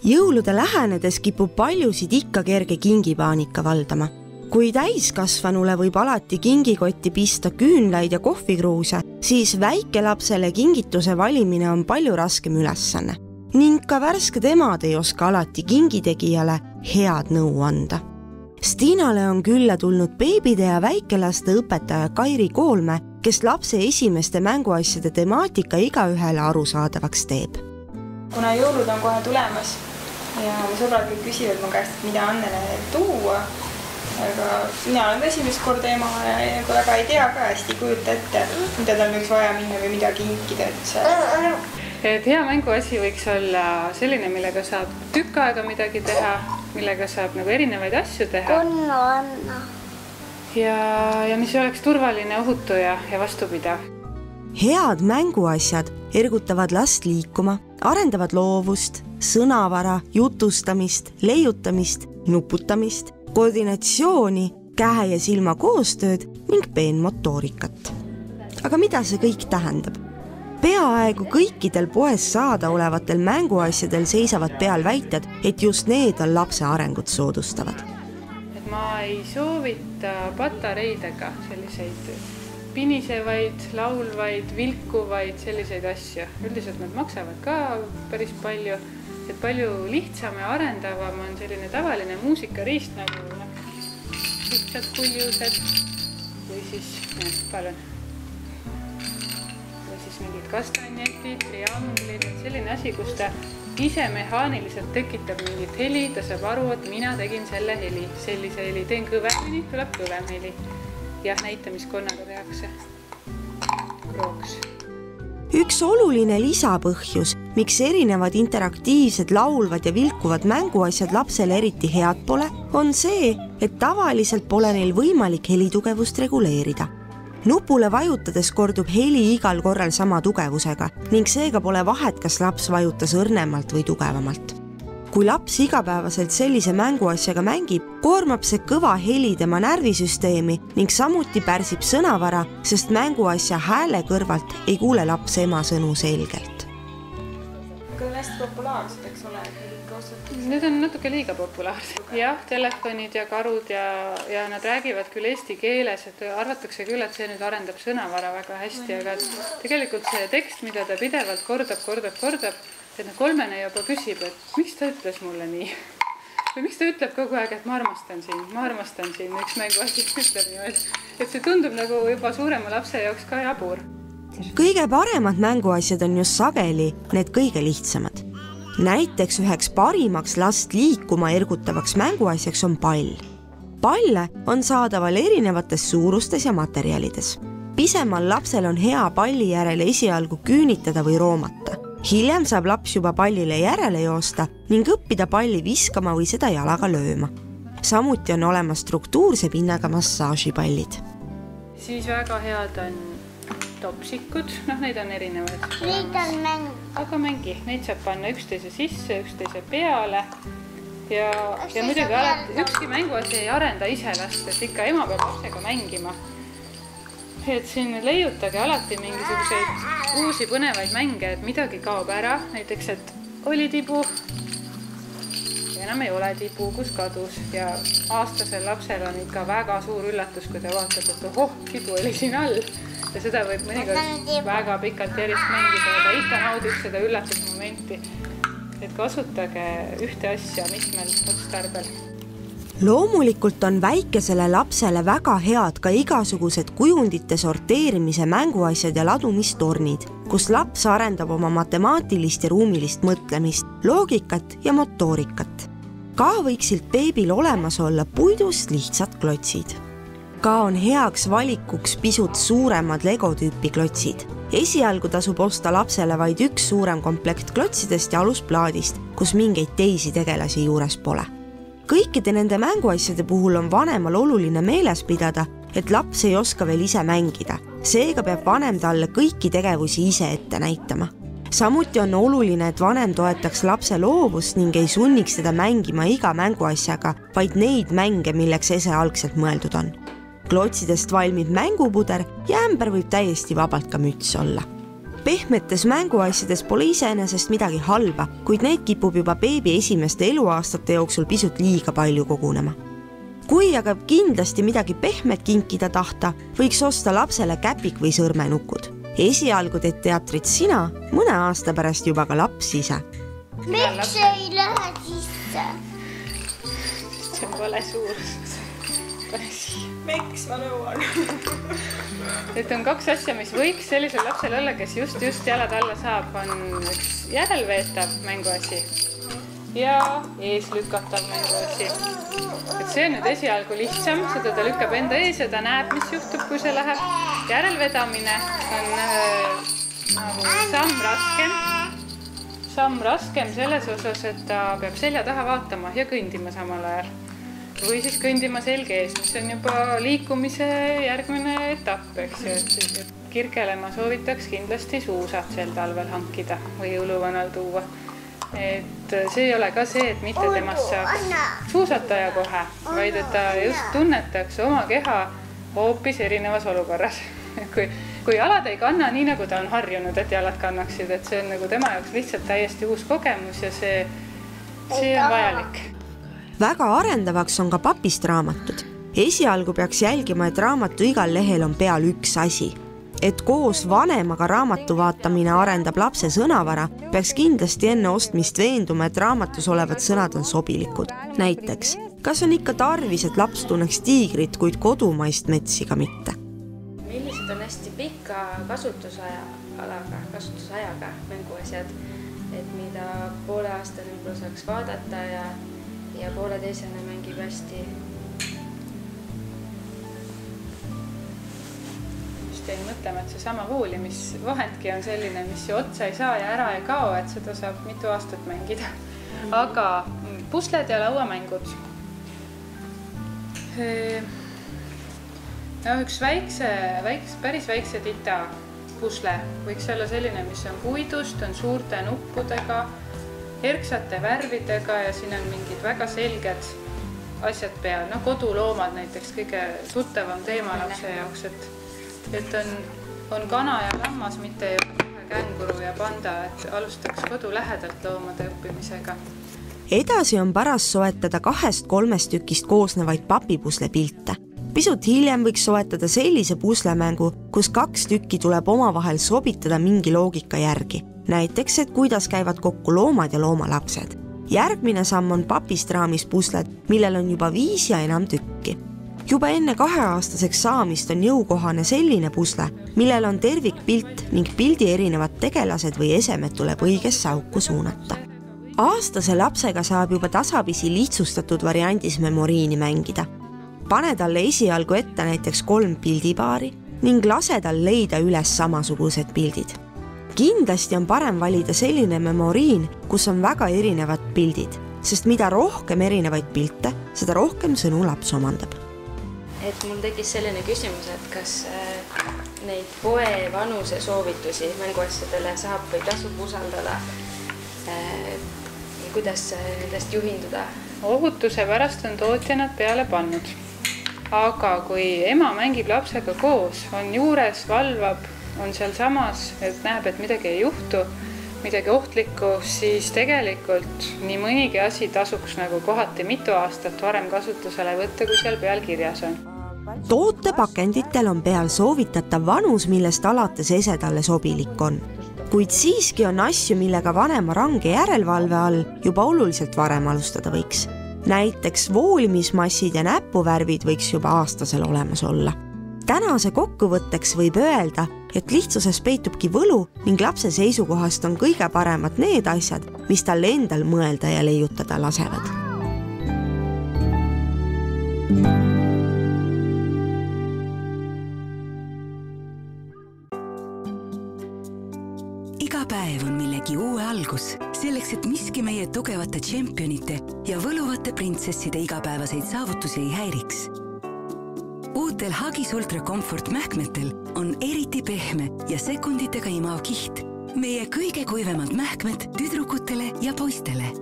Jõulude lähenedes kipub paljusid ikka kerge kingipaanika valdama. Kui täiskasvanule võib alati kingikotti pista küünlaid ja kohvikruuse, siis väikelapsele kingituse valimine on palju raskem ülesanne. Ning ka värsked emad ei oska alati kingitegijale head nõu anda. Stinale on külla tulnud beebide ja väikelaste õpetaja Kairi Koolme, kes lapse esimeste mänguasjade temaatika igaühele arusaadavaks teeb. Kuna jõulud on kohe tulemas ja mu sõbrad kõik küsivad mu käest, mida Annele tuua, aga mina olen esimest korda ema ja väga ei tea ka hästi kujuta ette, mida tal võiks vaja minna või mida kinkida üldse. Et hea mänguasi võiks olla selline, millega saab tükk aega midagi teha, millega saab nagu erinevaid asju teha. Ja mis oleks turvaline, ohutu ja vastupidav. Head mänguasjad ergutavad last liikuma, arendavad loovust, sõnavara, jutustamist, leiutamist, nuputamist, koordinatsiooni, käe ja silma koostööd ning peenmotoorikat. Aga mida see kõik tähendab? Peaaegu kõikidel poes saada olevatel mänguasjadel seisavad peal väited, et just need on lapse arengut soodustavad. Et ma ei soovita patareidega selliseid pinisevaid, laulvaid, vilkuvaid selliseid asju. Üldiselt nad maksavad ka päris palju, et palju lihtsam ja arendavam on selline tavaline muusikariist nagu lihtsalt kuljused või siis, mingid kastanjetid, trianglid, selline asi, kus ta ise mehaaniliselt tekitab mingit heli, ta saab aru, et mina tegin selle heli, sellise heli, teen kõvemini, tuleb kõvem heli. Jah, näitamiskonnaga tehakse krooks. Üks oluline lisapõhjus, miks erinevad interaktiivsed, laulvad ja vilkuvad mänguasjad lapsele eriti head pole, on see, et tavaliselt pole neil võimalik helitugevust reguleerida. Nupule vajutades kordub heli igal korral sama tugevusega ning seega pole vahet, kas laps vajutas õrnemalt või tugevamalt. Kui laps igapäevaselt sellise mänguasjaga mängib, koormab see kõva heli tema närvisüsteemi ning samuti pärsib sõnavara, sest mänguasja hääle kõrvalt ei kuule laps ema sõnu selgelt. Küll hästi populaarsed, eks ole? Need on natuke liiga populaarsed. Jah, telefonid ja karud ja nad räägivad küll eesti keeles, et arvatakse küll, et see nüüd arendab sõnavara väga hästi, aga tegelikult see tekst, mida ta pidevalt kordab, et kolmene juba küsib, et miks ta ütles mulle nii? Või miks ta ütleb kogu aeg, et ma armastan siin, üks mänguasi ütleb niimoodi, et see tundub nagu juba suurema lapse jaoks ka jabur. Kõige paremad mänguasjad on just sageli need kõige lihtsamad. Näiteks üheks parimaks last liikuma ergutavaks mänguasjaks on pall. Palle on saadaval erinevates suurustes ja materjalides. Pisemal lapsel on hea palli järele esialgu küünitada või roomata. Hiljem saab laps juba pallile järele joosta ning õppida palli viskama või seda jalaga lööma. Samuti on olemas struktuurse pinnaga massaažipallid. Siis väga head on topsikud, neid on erinevad. Neid on mäng. Aga mängi, neid saab panna üksteise sisse, üksteise peale ja muidugi alati ükski mänguasi ei arenda ise last, et ikka ema peab lapsega mängima. Et siin leiutage alati mingisuguseid uusi põnevaid mänge, et midagi kaob ära, näiteks, et oli tibu ja enam ei ole tibu, kus kadus ja aastasel lapsel on ikka väga suur üllatus, kui ta vaatab, et tibu oli siin all. Ja seda võib mõnikord väga pikalt järjest mängida, aga ikka naudib seda üllatusmomenti, et kasutage ühte asja mitmel otstarbel. Loomulikult on väikesele lapsele väga head ka igasugused kujundite sorteerimise mänguasjad ja ladumistornid, kus laps arendab oma matemaatilist ja ruumilist mõtlemist, loogikat ja motoorikat. Ka võiksid beebil olemas olla puidust lihtsad klotsid. Ka on heaks valikuks pisut suuremad Lego-tüüpi klotsid. Esialgu tasub osta lapsele vaid üks suurem komplekt klotsidest ja alusplaadist, kus mingeid teisi tegelasi juures pole. Kõikide nende mänguasjade puhul on vanemal oluline meeles pidada, et laps ei oska veel ise mängida. Seega peab vanem talle kõiki tegevusi ise ette näitama. Samuti on oluline, et vanem toetaks lapse loovust ning ei sunniks teda mängima iga mänguasjaga, vaid neid mänge, milleks ese algselt mõeldud on. Klotsidest valmib mängupuder ja ämber võib täiesti vabalt ka müts olla. pehmetes mänguasjades pole iseenesest midagi halba, kuid neid kipub juba beebi esimeste eluaastate jooksul pisut liiga palju kogunema. Kui aga kindlasti midagi pehmet kinkida tahta, võiks osta lapsele käpik või sõrmenukud. Esialgu teed teatrit sina, mõne aasta pärast juba ka laps ise. Miks ei lähe sisse? See on vale suurus. Miks ma nõuan? Et on 2 asja, mis võiks sellisel lapsel olla, kes just jalad alla saab, on üks järelveetav mänguasi ja ees lükatav mänguasi. Et see on nüüd esialgu lihtsam, seda ta lükkab enda ees ja ta näeb, mis juhtub, kui see läheb. Järelvedamine on samm raskem selles osas, et ta peab selja taha vaatama ja kõndima samal ajal. Või siis kõndima selge ees, mis on juba liikumise järgmine etapp, eks ju. Kirgele ma soovitaks kindlasti suusad sel talvel hankida või jõuluvanal tuua. Et see ei ole ka see, et mitte temast saaks suusataja kohe, vaid et ta just tunnetaks oma keha hoopis erinevas olukorras. Kui jalad ei kanna nii, nagu ta on harjunud, et jalad kannaksid, et see on nagu tema jaoks lihtsalt täiesti uus kogemus ja see on vajalik. Väga arendavaks on ka papist raamatud. Esialgu peaks jälgima, et raamatu igal lehel on peal üks asi. Et koos vanemaga raamatu vaatamine arendab lapse sõnavara, peaks kindlasti enne ostmist veenduma, et raamatus olevad sõnad on sobilikud. Näiteks, kas on ikka tarvis, et laps tunneks tiigrit, kuid kodumaist metsiga mitte? Millised on hästi pika kasutusajaga mänguasjad, et mida pooleaastane võib-olla saaks vaadata ja pooleteisene mängib hästi. Just jäin mõtlema, et see sama voolimisvahendki on selline, mis ju otsa ei saa ja ära ei kao, et seda saab mitu aastat mängida. Aga pusled ja lauamängud. Üks päris väikse tita pusle võiks olla selline, mis on puidust, on suurte nuppudega, erksate värvidega ja siin on mingid väga selged asjad peal. Koduloomad näiteks kõige tuttavam teema lapse jaoks, et on kana ja lammas, mitte känguru ja panda, et alustaks kodu lähedalt loomade õppimisega. Edasi on paras soetada 2-3 tükist koosnevaid papipusle pilte. Pisut hiljem võiks soetada sellise puslemängu, kus 2 tükki tuleb omavahel sobitada mingi loogika järgi. Näiteks, et kuidas käivad kokku loomad ja loomalapsed. Järgmine samm on papist raamis pusled, millel on juba 5 ja enam tükki. Juba enne 2-aastaseks saamist on jõukohane selline pusle, millel on tervikpilt ning pildi erinevad tegelased või esemed tuleb õigesse auku suunata. Aastase lapsega saab juba tasapisi lihtsustatud variandis memoriini mängida. Pane talle esialgu ette näiteks 3 pildipaari ning lase tal leida üles samasugused pildid. Kindlasti on parem valida selline memoriin, kus on väga erinevad pildid, sest mida rohkem erinevaid pilte, seda rohkem sõnu laps omandab. Et mul tekkis selline küsimus, et kas neid poe vanuse soovitusi mänguasjadele saab või tasub usaldada? Kuidas nendest juhinduda? Ohutuse pärast on tootja nad peale pannud. Aga kui ema mängib lapsega koos, on juures, valvab, on seal samas, et näeb, et midagi ei juhtu, midagi ohtlikku, siis tegelikult nii mõnigi asi tasuks nagu kohati mitu aastat varem kasutusele võtta, kui seal peal kirjas on. Tootepakenditel on peal soovitatav vanus, millest alates ese talle sobilik on. Kuid siiski on asju, millega vanema range järelvalve all juba oluliselt varem alustada võiks. Näiteks voolimismassid ja näpuvärvid võiks juba aastasel olemas olla. Tänase kokkuvõtteks võib öelda, et lihtsuses peitubki võlu ning lapse seisukohast on kõige paremad need asjad, mis tal endal mõelda ja leiutada lasevad. Iga päev on millegi uue algus, selleks, et miski meie tugevate tšempionite ja võluvate printsesside igapäevaseid saavutusi ei häiriks. Uutel Huggies Ultra Comfort mähkmetel on eriti pehme ja sekunditega imav kiht. Meie kõige kuivemad mähkmed tüdrukutele ja poistele.